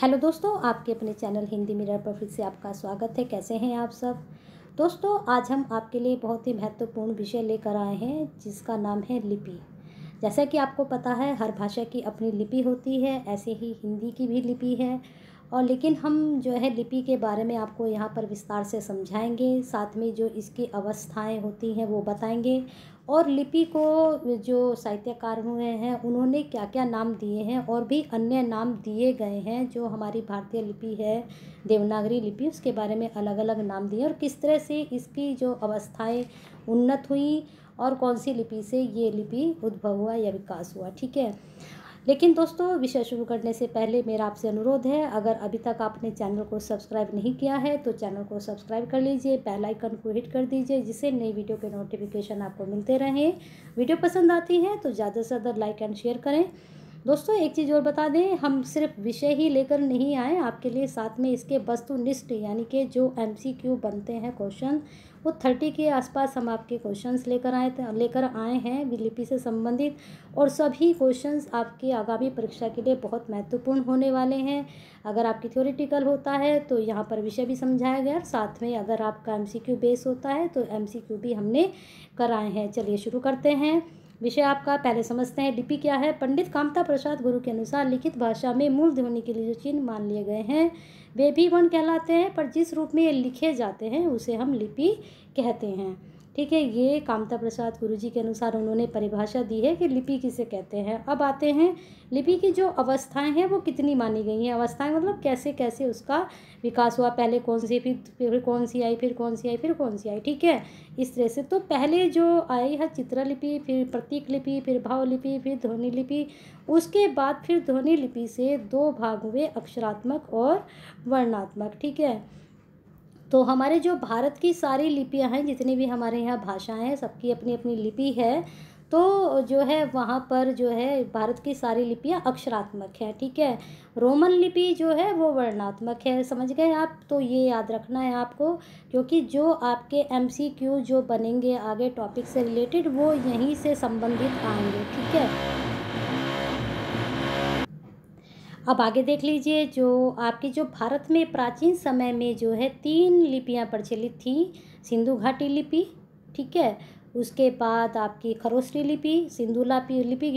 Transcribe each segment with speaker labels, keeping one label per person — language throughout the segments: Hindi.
Speaker 1: हेलो दोस्तों, आपके अपने चैनल हिंदी मिरर पर फिर से आपका स्वागत है। कैसे हैं आप सब दोस्तों? आज हम आपके लिए बहुत ही महत्वपूर्ण विषय लेकर आए हैं जिसका नाम है लिपि। जैसा कि आपको पता है, हर भाषा की अपनी लिपि होती है, ऐसे ही हिंदी की भी लिपि है। और लेकिन हम जो है लिपि के बारे में आपको यहाँ पर विस्तार से समझाएंगे, साथ में जो इसकी अवस्थाएं होती हैं वो बताएंगे, और लिपि को जो साहित्यकार हुए हैं उन्होंने क्या क्या नाम दिए हैं और भी अन्य नाम दिए गए हैं। जो हमारी भारतीय लिपि है, देवनागरी लिपि, उसके बारे में अलग अलग नाम दिए और किस तरह से इसकी जो अवस्थाएं उन्नत हुई और कौन सी लिपि से ये लिपि उद्भव हुआ या विकास हुआ। ठीक है, लेकिन दोस्तों विषय शुरू करने से पहले मेरा आपसे अनुरोध है, अगर अभी तक आपने चैनल को सब्सक्राइब नहीं किया है तो चैनल को सब्सक्राइब कर लीजिए, बेल आइकन को हिट कर दीजिए जिससे नई वीडियो के नोटिफिकेशन आपको मिलते रहें। वीडियो पसंद आती है तो ज़्यादा से ज़्यादा लाइक एंड शेयर करें। दोस्तों एक चीज़ और बता दें, हम सिर्फ विषय ही लेकर नहीं आए आपके लिए, साथ में इसके वस्तुनिष्ठ यानी कि जो MCQ बनते हैं क्वेश्चन, वो 30 के आसपास हम आपके क्वेश्चंस लेकर आए हैं लिपि से संबंधित। और सभी क्वेश्चंस आपके आगामी परीक्षा के लिए बहुत महत्वपूर्ण होने वाले हैं। अगर आपकी थ्योरेटिकल होता है तो यहाँ पर विषय भी समझाया गया, साथ में अगर आपका MCQ बेस होता है तो MCQ भी हमने कराए हैं। चलिए शुरू करते हैं। विषय आपका पहले समझते हैं, लिपि क्या है। पंडित कामता प्रसाद गुरु के अनुसार लिखित भाषा में मूल ध्वनि के लिए जो चिन्ह मान लिए गए हैं वे भी वर्ण कहलाते हैं, पर जिस रूप में ये लिखे जाते हैं उसे हम लिपि कहते हैं। ठीक है, ये कामता प्रसाद गुरु जी के अनुसार उन्होंने परिभाषा दी है कि लिपि किसे कहते हैं। अब आते हैं लिपि की जो अवस्थाएं हैं वो कितनी मानी गई हैं। अवस्थाएं मतलब कैसे कैसे उसका विकास हुआ, पहले कौन सी, फिर कौन सी आई, फिर कौन सी आई, फिर कौन सी आई। ठीक है, इस तरह से। तो पहले जो आई है चित्रलिपि, फिर प्रतीक लिपि, फिर भाव लिपि, फिर ध्वनि लिपि। उसके बाद फिर ध्वनि लिपि से दो भाग हुए, अक्षरात्मक और वर्णात्मक। ठीक है, तो हमारे जो भारत की सारी लिपियां हैं, जितनी भी हमारे यहाँ भाषाएं हैं, सबकी अपनी अपनी लिपि है। तो जो है वहाँ पर जो है भारत की सारी लिपियां अक्षरात्मक हैं। ठीक है, रोमन लिपि जो है वो वर्णात्मक है। समझ गए आप? तो ये याद रखना है आपको, क्योंकि जो आपके MCQ जो बनेंगे आगे टॉपिक से रिलेटेड वो यहीं से संबंधित आएंगे। ठीक है, अब आगे देख लीजिए। जो आपकी जो भारत में प्राचीन समय में जो है 3 लिपियां प्रचलित थी। सिंधु घाटी लिपि, ठीक है, उसके बाद आपकी खरोष्टी लिपि, सिंधु लिपि,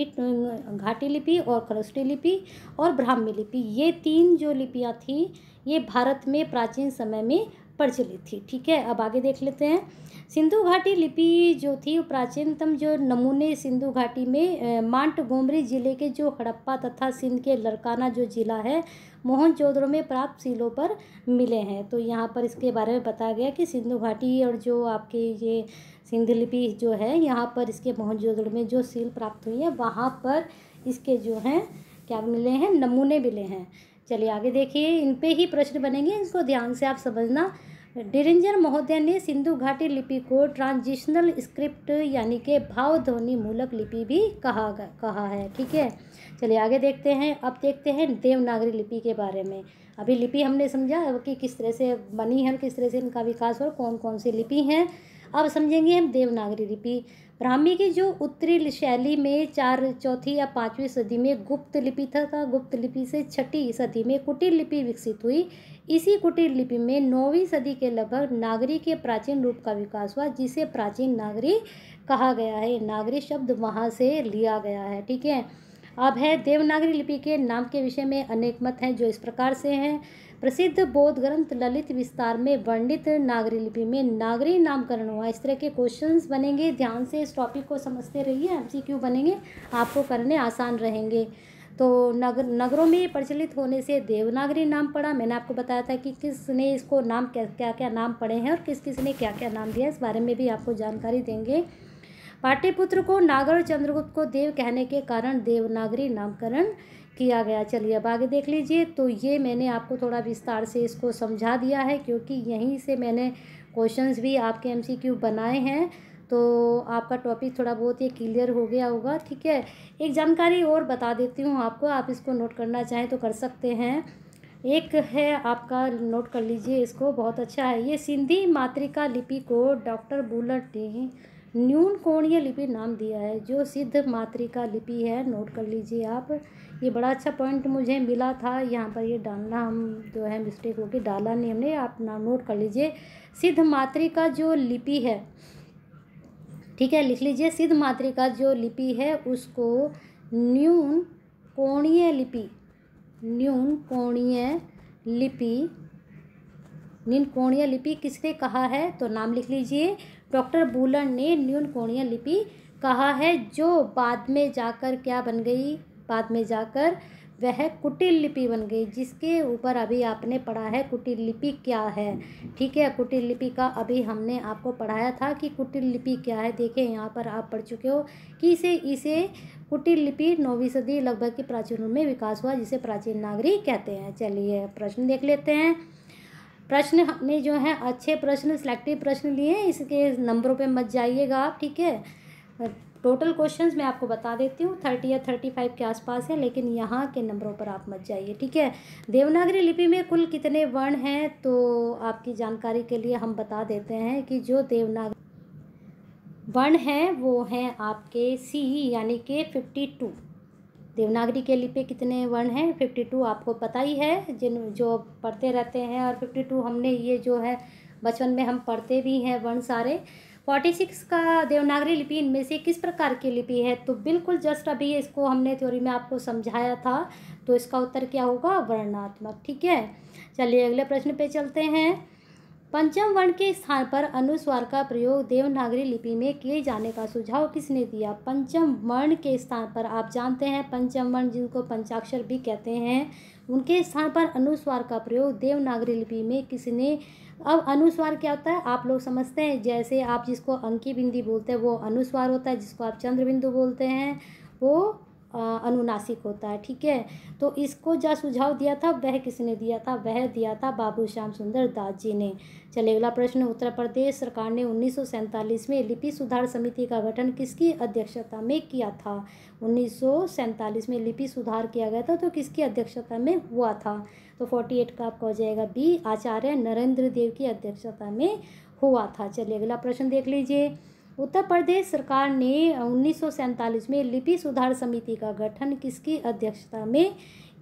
Speaker 1: घाटी लिपि और खरोष्टी लिपि, और ब्राह्मी लिपि। ये 3 जो लिपियां थी ये भारत में प्राचीन समय में प्रचलित थी। ठीक है, अब आगे देख लेते हैं। सिंधु घाटी लिपि जो थी प्राचीनतम जो नमूने सिंधु घाटी में मांटगोमरी जिले के जो हड़प्पा तथा सिंध के लरकाना जो जिला है, मोहनजोदड़ो में प्राप्त सीलों पर मिले हैं। तो यहाँ पर इसके बारे में बताया गया कि सिंधु घाटी और जो आपके ये सिंध लिपि जो है, यहाँ पर इसके मोहनजोदड़ो में जो सील प्राप्त हुई है वहाँ पर इसके जो हैं क्या मिले हैं, नमूने मिले हैं। चलिए आगे देखिए, इन पे ही प्रश्न बनेंगे, इनको ध्यान से आप समझना। डिरिंजर महोदय ने सिंधु घाटी लिपि को ट्रांजिशनल स्क्रिप्ट यानी कि भाव ध्वनि मूलक लिपि भी कहा है। ठीक है, चलिए आगे देखते हैं। अब देखते हैं देवनागरी लिपि के बारे में। अभी लिपि हमने समझा कि किस तरह से बनी है, किस तरह से इनका विकास और कौन कौन सी लिपि हैं। अब समझेंगे हम देवनागरी लिपि। ब्राह्मी की जो उत्तरी शैली में चौथी या 5वीं सदी में गुप्त लिपि था। गुप्त लिपि से 6ठी सदी में कुटीर लिपि विकसित हुई। इसी कुटीर लिपि में 9वीं सदी के लगभग नागरी के प्राचीन रूप का विकास हुआ, जिसे प्राचीन नागरी कहा गया है। नागरी शब्द वहाँ से लिया गया है। ठीक है, अब है देवनागरी लिपि के नाम के विषय में अनेक मत हैं जो इस प्रकार से हैं। प्रसिद्ध बौद्ध ग्रंथ ललित विस्तार में वर्णित नागरी लिपि में नागरी नामकरण हुआ। इस तरह के क्वेश्चंस बनेंगे, ध्यान से इस टॉपिक को समझते रहिए। MCQ बनेंगे, आपको करने आसान रहेंगे। तो नगरों में प्रचलित होने से देवनागरी नाम पड़ा। मैंने आपको बताया था कि किसने इसको नाम क्या क्या नाम पड़े हैं और किस किस ने क्या क्या नाम दिया, इस बारे में भी आपको जानकारी देंगे। पाटलिपुत्र को नागर और चंद्रगुप्त को देव कहने के कारण देवनागरी नामकरण किया गया। चलिए अब आगे देख लीजिए। तो ये मैंने आपको थोड़ा विस्तार से इसको समझा दिया है, क्योंकि यहीं से मैंने क्वेश्चंस भी आपके MCQ बनाए हैं, तो आपका टॉपिक थोड़ा बहुत ये क्लियर हो गया होगा। ठीक है, एक जानकारी और बता देती हूँ आपको, आप इसको नोट करना चाहें तो कर सकते हैं। एक है आपका, नोट कर लीजिए इसको, बहुत अच्छा है। ये सिंधी मातृका लिपि को डॉक्टर बुलट ने न्यून कोणीय लिपि नाम दिया है। जो सिद्ध मातृका लिपि है, नोट कर लीजिए आप, ये बड़ा अच्छा पॉइंट मुझे मिला था, यहाँ पर ये डालना हम जो है मिस्टेक हो गई, डाला नहीं हमने, आप नोट कर लीजिए। सिद्ध मातृका जो लिपि है, ठीक है, लिख लीजिए, सिद्ध मातृका जो लिपि है उसको न्यून कोणीय लिपि, न्यून कोणीय लिपि, न्यून कोणीय लिपि किसने कहा है? तो नाम लिख लीजिए, डॉक्टर बूलन ने न्यून कोणीय लिपि कहा है, जो बाद में जाकर क्या बन गई? बाद में जाकर वह कुटिल लिपि बन गई, जिसके ऊपर अभी आपने पढ़ा है कुटिल लिपि क्या है। ठीक है, कुटिल लिपि का अभी हमने आपको पढ़ाया था कि कुटिल लिपि क्या है। देखिए यहाँ पर आप पढ़ चुके हो कि इसे कुटिल लिपि 9वीं सदी लगभग के प्राचीन रूप में विकास हुआ, जिसे प्राचीन नागरिक कहते हैं। चलिए प्रश्न देख लेते हैं। प्रश्न हमने जो है अच्छे प्रश्न, सिलेक्टिव प्रश्न लिए, इसके नंबरों पे मत जाइएगा आप, ठीक है। टोटल क्वेश्चंस मैं आपको बता देती हूँ 30 या 35 के आसपास है, लेकिन यहाँ के नंबरों पर आप मत जाइए, ठीक है। देवनागरी लिपि में कुल कितने वर्ण हैं? तो आपकी जानकारी के लिए हम बता देते हैं कि जो देवनागरी वर्ण हैं वो हैं आपके सी, यानी कि 52। देवनागरी के लिपि कितने वर्ण हैं? 52। आपको पता ही है, जो पढ़ते रहते हैं, और 52 हमने ये जो है बचपन में हम पढ़ते भी हैं वर्ण सारे। 46 का देवनागरी लिपि इनमें से किस प्रकार की लिपि है? तो बिल्कुल जस्ट अभी इसको हमने थ्योरी में आपको समझाया था, तो इसका उत्तर क्या होगा? वर्णात्मक, ठीक है। चलिए अगले प्रश्न पे चलते हैं। पंचम वर्ण के स्थान पर अनुस्वार का प्रयोग देवनागरी लिपि में किए जाने का सुझाव किसने दिया? पंचम वर्ण के स्थान पर, आप जानते हैं पंचम वर्ण जिनको पंचाक्षर भी कहते हैं, उनके स्थान पर अनुस्वार का प्रयोग देवनागरी लिपि में किसने? अब अनुस्वार क्या होता है आप लोग समझते हैं, जैसे आप जिसको अंकी बिंदी बोलते हैं वो अनुस्वार होता है, जिसको आप चंद्र बिंदु बोलते हैं वो अनुनासिक होता है, ठीक है। तो इसको जो सुझाव दिया था वह किसने दिया था? वह दिया था बाबू श्याम सुंदर दास जी ने। चलिए अगला प्रश्न। उत्तर प्रदेश सरकार ने 1947 में लिपि सुधार समिति का गठन किसकी अध्यक्षता में किया था? 1947 में लिपि सुधार किया गया था, तो किसकी अध्यक्षता में हुआ था? तो 48 का आपका हो जाएगा बी, आचार्य नरेंद्र देव की अध्यक्षता में हुआ था। चलिए अगला प्रश्न देख लीजिए। उत्तर प्रदेश सरकार ने 1947 में लिपि सुधार समिति का गठन किसकी अध्यक्षता में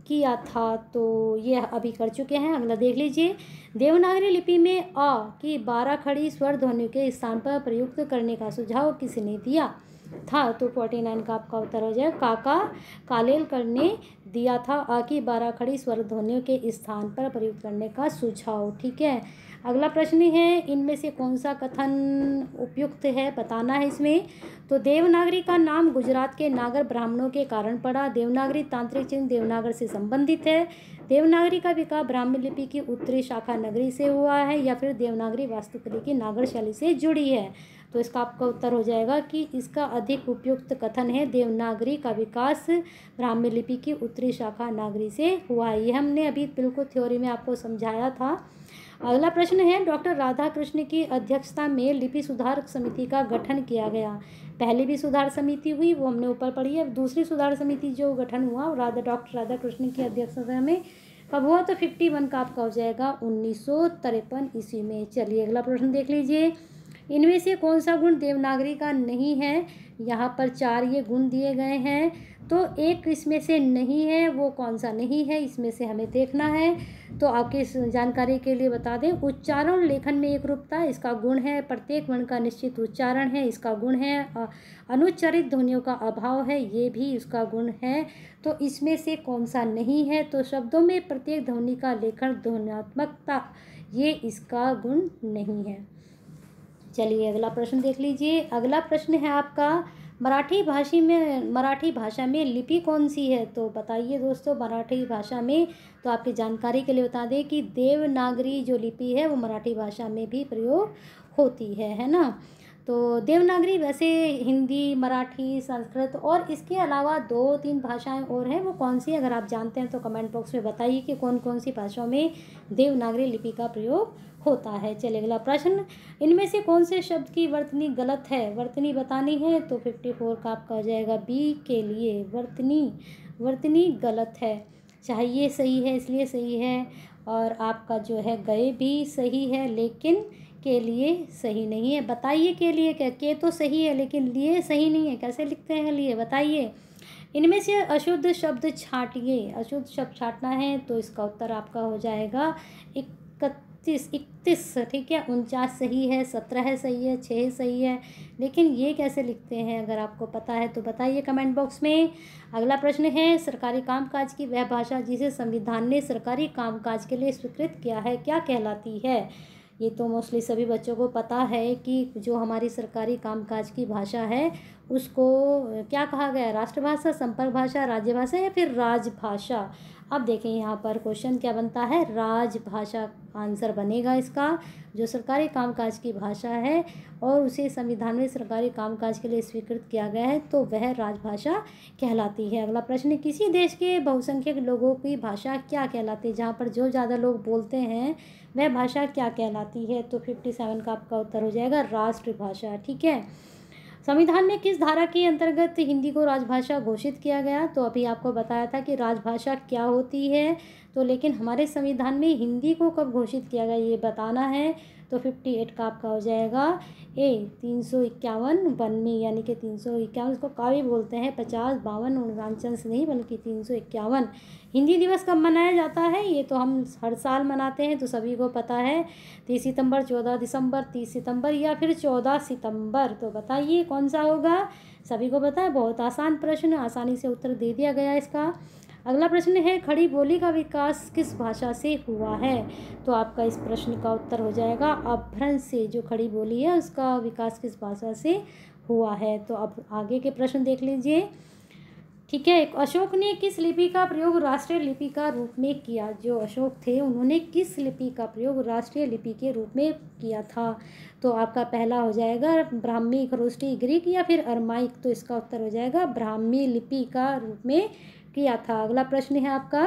Speaker 1: किया था? तो ये अभी कर चुके हैं। अगला देख लीजिए। देवनागरी लिपि में अ की 12 खड़ी स्वर ध्वनियों के स्थान पर प्रयुक्त करने का सुझाव किसने दिया था? तो 49 का आपका उत्तर हो जाए काका कालेलकर ने दिया था अ की 12 खड़ी स्वर ध्वनियों के स्थान पर प्रयुक्त करने का सुझाव, ठीक है। अगला प्रश्न है, इनमें से कौन सा कथन उपयुक्त है, बताना है इसमें। तो देवनागरी का नाम गुजरात के नागर ब्राह्मणों के कारण पड़ा। देवनागरी तांत्रिक चिन्ह देवनागर से संबंधित है। देवनागरी का विकास ब्राह्मी लिपि की उत्तरी शाखा नगरी से हुआ है, या फिर देवनागरी वास्तुकला की नागर शैली से जुड़ी है। तो इसका आपका उत्तर हो जाएगा कि इसका अधिक उपयुक्त कथन है, देवनागरी का विकास ब्राह्मी लिपि की उत्तरी शाखा नागरी से हुआ है। ये हमने अभी बिल्कुल थ्योरी में आपको समझाया था। अगला प्रश्न है, डॉक्टर राधा कृष्ण की अध्यक्षता में लिपि सुधार समिति का गठन किया गया। पहली भी सुधार समिति हुई, वो हमने ऊपर पढ़ी है। दूसरी सुधार समिति जो गठन हुआ डॉक्टर राधा कृष्ण की अध्यक्षता में कब हुआ? तो 51 का आपका हो जाएगा 1953 ईस्वी में। चलिए अगला प्रश्न देख लीजिए। इनमें से कौन सा गुण देवनागरी का नहीं है? यहाँ पर 4 ये गुण दिए गए हैं, तो एक इसमें से नहीं है, वो कौन सा नहीं है इसमें से हमें देखना है। तो आपकी जानकारी के लिए बता दें, उच्चारण लेखन में एक रूपता इसका गुण है, प्रत्येक वर्ण का निश्चित उच्चारण है इसका गुण है, अनुच्चारित ध्वनियों का अभाव है ये भी इसका गुण है। तो इसमें से कौन सा नहीं है? तो शब्दों में प्रत्येक ध्वनि का लेखन, ध्वन्यात्मकता, ये इसका गुण नहीं है। चलिए अगला प्रश्न देख लीजिए। अगला प्रश्न है आपका, मराठी भाषा में लिपि कौन सी है? तो बताइए दोस्तों, मराठी भाषा में, तो आपकी जानकारी के लिए बता दें कि देवनागरी जो लिपि है वो मराठी भाषा में भी प्रयोग होती है ना। तो देवनागरी वैसे हिंदी, मराठी, संस्कृत और इसके अलावा 2-3 भाषाएं और हैं, वो कौन सी? अगर आप जानते हैं तो कमेंट बॉक्स में बताइए कि कौन कौन सी भाषाओं में देवनागरी लिपि का प्रयोग होता है। चलिए अगला प्रश्न, इनमें से कौन से शब्द की वर्तनी गलत है? वर्तनी बतानी है, तो 54 का आपका हो जाएगा बी के लिए, वर्तनी गलत है। चाहे ये सही है इसलिए सही है, और आपका जो है गए भी सही है, लेकिन के लिए सही नहीं है। बताइए के लिए क्या? के तो सही है लेकिन लिए सही नहीं है, कैसे लिखते हैं लिए बताइए। इनमें से अशुद्ध शब्द छांटिए। अशुद्ध शब्द छांटना है तो इसका उत्तर आपका हो जाएगा 31, ठीक है। 49 सही है, 17 सही है, 6 सही है। लेकिन ये कैसे लिखते हैं, अगर आपको पता है तो बताइए कमेंट बॉक्स में। अगला प्रश्न है, सरकारी कामकाज की वह भाषा जिसे संविधान ने सरकारी कामकाज के लिए स्वीकृत किया है क्या कहलाती है। ये तो मोस्टली सभी बच्चों को पता है कि जो हमारी सरकारी कामकाज की भाषा है उसको क्या कहा गया है, राष्ट्रभाषा, संपर्क भाषा, राज्य भाषा या फिर राजभाषा। अब देखें यहाँ पर क्वेश्चन क्या बनता है, राजभाषा आंसर बनेगा इसका। जो सरकारी कामकाज की भाषा है और उसे संविधान में सरकारी कामकाज के लिए स्वीकृत किया गया है तो वह राजभाषा कहलाती है। अगला प्रश्न, किसी देश के बहुसंख्यक लोगों की भाषा क्या कहलाती है, जहाँ पर जो ज़्यादा लोग बोलते हैं वह भाषा क्या कहलाती है। तो 57 का आपका उत्तर हो जाएगा राष्ट्रभाषा, ठीक है। संविधान में किस धारा के अंतर्गत हिंदी को राजभाषा घोषित किया गया, तो अभी आपको बताया था कि राजभाषा क्या होती है, तो लेकिन हमारे संविधान में हिंदी को कब घोषित किया गया ये बताना है। तो 58 का आपका हो जाएगा ए 351 वन में, यानी कि 351, इसको काव्य बोलते हैं। 50, 52, 49 नहीं बल्कि 351। हिंदी दिवस कब मनाया जाता है, ये तो हम हर साल मनाते हैं तो सभी को पता है। 30 सितंबर, 14 दिसंबर, 30 सितंबर या फिर 14 सितंबर। तो बताइए कौन सा होगा, सभी को पता है। बहुत आसान प्रश्न, आसानी से उत्तर दे दिया गया इसका। अगला प्रश्न है, खड़ी बोली का विकास किस भाषा से हुआ है, तो आपका इस प्रश्न का उत्तर हो जाएगा अपभ्रंश से। जो खड़ी बोली है उसका विकास किस भाषा से हुआ है। तो अब आगे के प्रश्न देख लीजिए, ठीक है। अशोक ने किस लिपि का प्रयोग राष्ट्रीय लिपि का रूप में किया। जो अशोक थे उन्होंने किस लिपि का प्रयोग राष्ट्रीय लिपि के रूप में किया था, तो आपका पहला हो जाएगा ब्राह्मी, खरोष्टी, ग्रीक या फिर अरमाइक। तो इसका उत्तर हो जाएगा ब्राह्मी लिपि का रूप में किया था। अगला प्रश्न है आपका,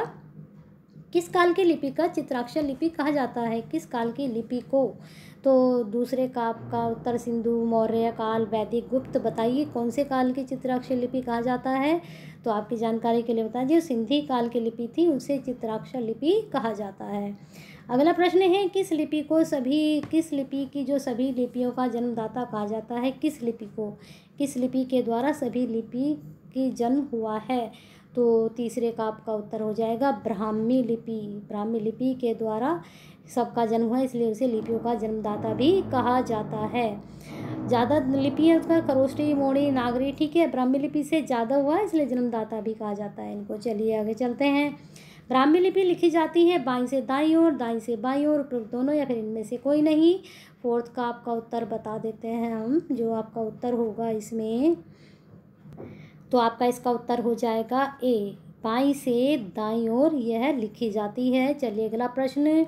Speaker 1: किस काल की लिपि का चित्राक्षर लिपि कहा जाता है। किस काल की लिपि को, तो दूसरे का आपका उत्तर सिंधु, मौर्य काल, वैदिक, गुप्त। बताइए कौन से काल की चित्राक्षर लिपि कहा जाता है, तो आपकी जानकारी के लिए बता दिए सिंधी काल की लिपि थी उसे चित्राक्षर लिपि कहा जाता है। अगला प्रश्न है, किस लिपि की जो सभी लिपियों का जन्मदाता कहा जाता है। किस लिपि को, किस लिपि के द्वारा सभी लिपि की जन्म हुआ है, तो तीसरे का आपका उत्तर हो जाएगा ब्राह्मी लिपि। ब्राह्मी लिपि के द्वारा सबका जन्म हुआ इसलिए उसे लिपियों का जन्मदाता भी कहा जाता है। ज़्यादा लिपियाँ उसका खरोष्टी, मोड़ी, नागरी, ठीक है। ब्राह्मी लिपि से ज़्यादा हुआ इसलिए जन्मदाता भी कहा जाता है इनको। चलिए आगे चलते हैं। ब्राह्मी लिपि लिखी जाती है बाईं से दाईं ओर, दाईं से बाईं ओर, उपरोक्त दोनों या फिर इनमें से कोई नहीं। फोर्थ का आपका उत्तर बता देते हैं हम, जो आपका उत्तर होगा इसमें, तो आपका इसका उत्तर हो जाएगा ए, बाईं से दाईं ओर यह लिखी जाती है। चलिए अगला प्रश्न,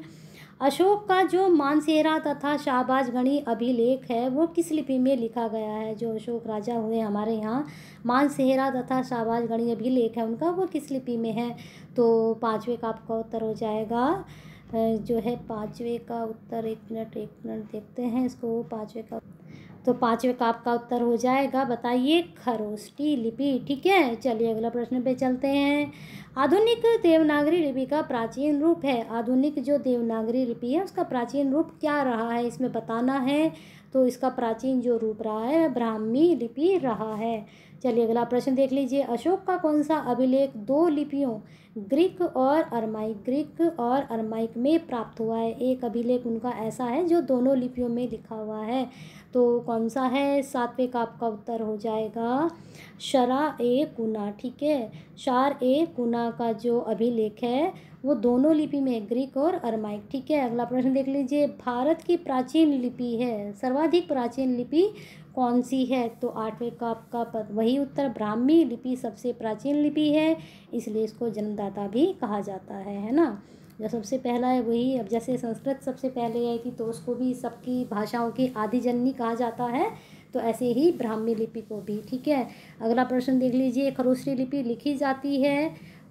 Speaker 1: अशोक का जो मानसेरा तथा शाहबाज गणी अभिलेख है वो किस लिपि में लिखा गया है। जो अशोक राजा हुए हमारे यहाँ, मानसेरा तथा शाहबाज गणी अभिलेख है उनका, वो किस लिपि में है, तो पाँचवें का आपका उत्तर हो जाएगा जो है पाँचवें का उत्तर, एक मिनट देखते हैं इसको। पाँचवें का, तो पाँचवें का आपका उत्तर हो जाएगा, बताइए, खरोष्टी लिपि, ठीक है। चलिए अगला प्रश्न पे चलते हैं। आधुनिक देवनागरी लिपि का प्राचीन रूप है। आधुनिक जो देवनागरी लिपि है उसका प्राचीन रूप क्या रहा है इसमें बताना है, तो इसका प्राचीन जो रूप रहा है ब्राह्मी लिपि रहा है। चलिए अगला प्रश्न देख लीजिए, अशोक का कौन सा अभिलेख दो लिपियों ग्रीक और अरमाइक में प्राप्त हुआ है। एक अभिलेख उनका ऐसा है जो दोनों लिपियों में लिखा हुआ है, तो कौन सा है, सातवें का आपका उत्तर हो जाएगा शरा ए कुना, ठीक है। शार ए कुना का जो अभिलेख है वो दोनों लिपि में, ग्रीक और अरमाइक, ठीक है। अगला प्रश्न देख लीजिए, भारत की प्राचीन लिपि है, सर्वाधिक प्राचीन लिपि कौन सी है, तो आठवें का आपका वही उत्तर, ब्राह्मी लिपि सबसे प्राचीन लिपि है इसलिए इसको जन्मदाता भी कहा जाता है ना। जो सबसे पहला है वही, अब जैसे संस्कृत सबसे पहले आई थी तो उसको भी सबकी भाषाओं की आदि जननी कहा जाता है, तो ऐसे ही ब्राह्मी लिपि को भी, ठीक है। अगला प्रश्न देख लीजिए, खरोष्टी लिपि लिखी जाती है,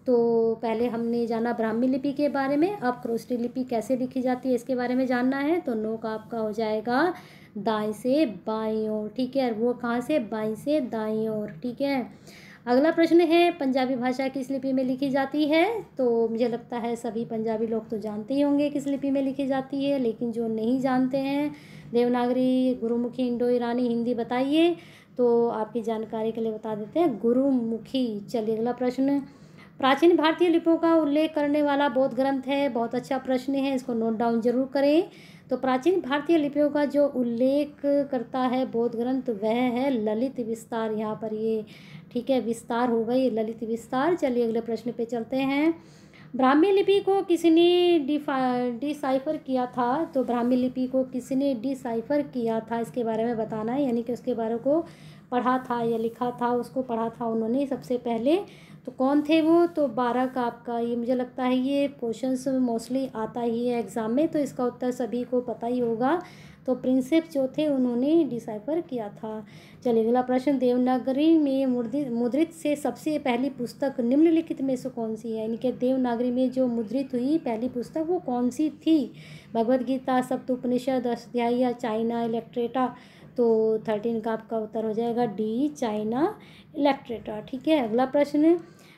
Speaker 1: तो पहले हमने जाना ब्राह्मी लिपि के बारे में, अब खरोष्टी लिपि कैसे लिखी जाती है इसके बारे में जानना है, तो नो का आपका हो जाएगा दाएं से बाईं ओर, ठीक है। वो कहाँ से, बाईं से दाईं ओर, ठीक है। अगला प्रश्न है, पंजाबी भाषा किस लिपि में लिखी जाती है, तो मुझे लगता है सभी पंजाबी लोग तो जानते ही होंगे किस लिपि में लिखी जाती है, लेकिन जो नहीं जानते हैं, देवनागरी, गुरुमुखी, इंडो ईरानी, हिंदी, बताइए, तो आपकी जानकारी के लिए बता देते हैं गुरुमुखी। चलिए अगला प्रश्न, प्राचीन भारतीय लिपियों का उल्लेख करने वाला बौद्ध ग्रंथ है। बहुत अच्छा प्रश्न है, इसको नोट डाउन जरूर करें। तो प्राचीन भारतीय लिपियों का जो उल्लेख करता है बौद्ध ग्रंथ वह है ललित विस्तार। यहाँ पर ये ठीक है, विस्तार होगा ये ललित विस्तार। चलिए अगले प्रश्न पे चलते हैं। ब्राह्मी लिपि को किसने डिसाइफर किया था? तो ब्राह्मी लिपि को किसने डिसाइफर किया था इसके बारे में बताना है, यानी कि उसके बारे को पढ़ा था या लिखा था, उसको पढ़ा था उन्होंने सबसे पहले। तो कौन थे वो? तो बाराक। आपका ये मुझे लगता है ये क्वेश्चंस मोस्टली आता ही है एग्ज़ाम में, तो इसका उत्तर सभी को पता ही होगा। तो प्रिंसेप जो थे उन्होंने डिसाइफर किया था। चलिए अगला प्रश्न, देवनागरी में मुद्रित से सबसे पहली पुस्तक निम्नलिखित में से कौन सी है? यानी कि देवनागरी में जो मुद्रित हुई पहली पुस्तक वो कौन सी थी? भगवद गीता, सप्तोपनिषद, अष्टाध्यायी या चाइना इलेक्ट्रेटा? तो 13 का आपका उत्तर हो जाएगा डी, चाइना इलेक्ट्रेटा। ठीक है, अगला प्रश्न,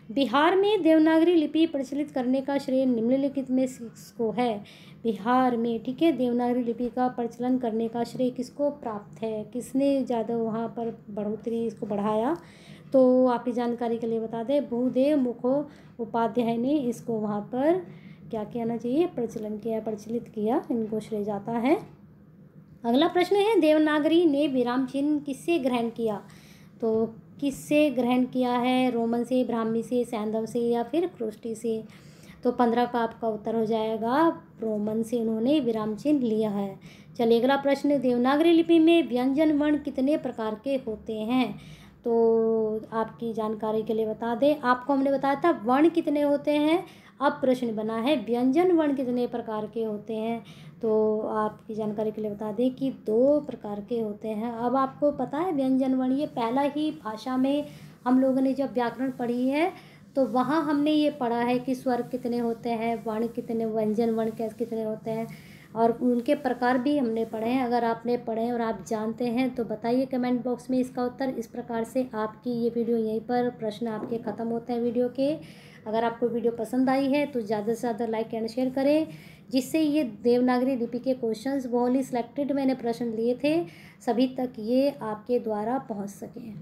Speaker 1: बिहार में देवनागरी लिपि प्रचलित करने का श्रेय निम्नलिखित में किसको है? बिहार में ठीक है देवनागरी लिपि का प्रचलन करने का श्रेय किसको प्राप्त है? किसने ज़्यादा वहाँ पर बढ़ोतरी इसको बढ़ाया? तो आपकी जानकारी के लिए बता दें भूदेव मुखोपाध्याय ने इसको वहाँ पर क्या कहना चाहिए, प्रचलन किया, प्रचलित किया, इनको श्रेय जाता है। अगला प्रश्न है, देवनागरी ने विराम चिन्ह किससे ग्रहण किया? तो किससे ग्रहण किया है? रोमन से, ब्राह्मी से, सैंधव से या फिर क्रोस्टी से? तो 15 का आपका उत्तर हो जाएगा रोमन से उन्होंने विराम चिन्ह लिया है। चलिए अगला प्रश्न, देवनागरी लिपि में व्यंजन वर्ण कितने प्रकार के होते हैं? तो आपकी जानकारी के लिए बता दें, आपको हमने बताया था वर्ण कितने होते हैं, अब प्रश्न बना है व्यंजन वर्ण कितने प्रकार के होते हैं। तो आपकी जानकारी के लिए बता दें कि 2 प्रकार के होते हैं। अब आपको पता है व्यंजन वर्ण, ये पहला ही भाषा में हम लोगों ने जब व्याकरण पढ़ी है तो वहाँ हमने ये पढ़ा है कि स्वर कितने होते हैं, वर्ण कितने, व्यंजन वर्ण कैसे कितने होते हैं, और उनके प्रकार भी हमने पढ़े हैं। अगर आपने पढ़े हैं और आप जानते हैं तो बताइए कमेंट बॉक्स में इसका उत्तर। इस प्रकार से आपकी ये वीडियो यहीं पर प्रश्न आपके ख़त्म होते हैं वीडियो के। अगर आपको वीडियो पसंद आई है तो ज़्यादा से ज़्यादा लाइक एंड शेयर करें, जिससे ये देवनागरी लिपि के क्वेश्चंस बहुत ही सिलेक्टेड मैंने प्रश्न लिए थे सभी तक ये आपके द्वारा पहुंच सकें।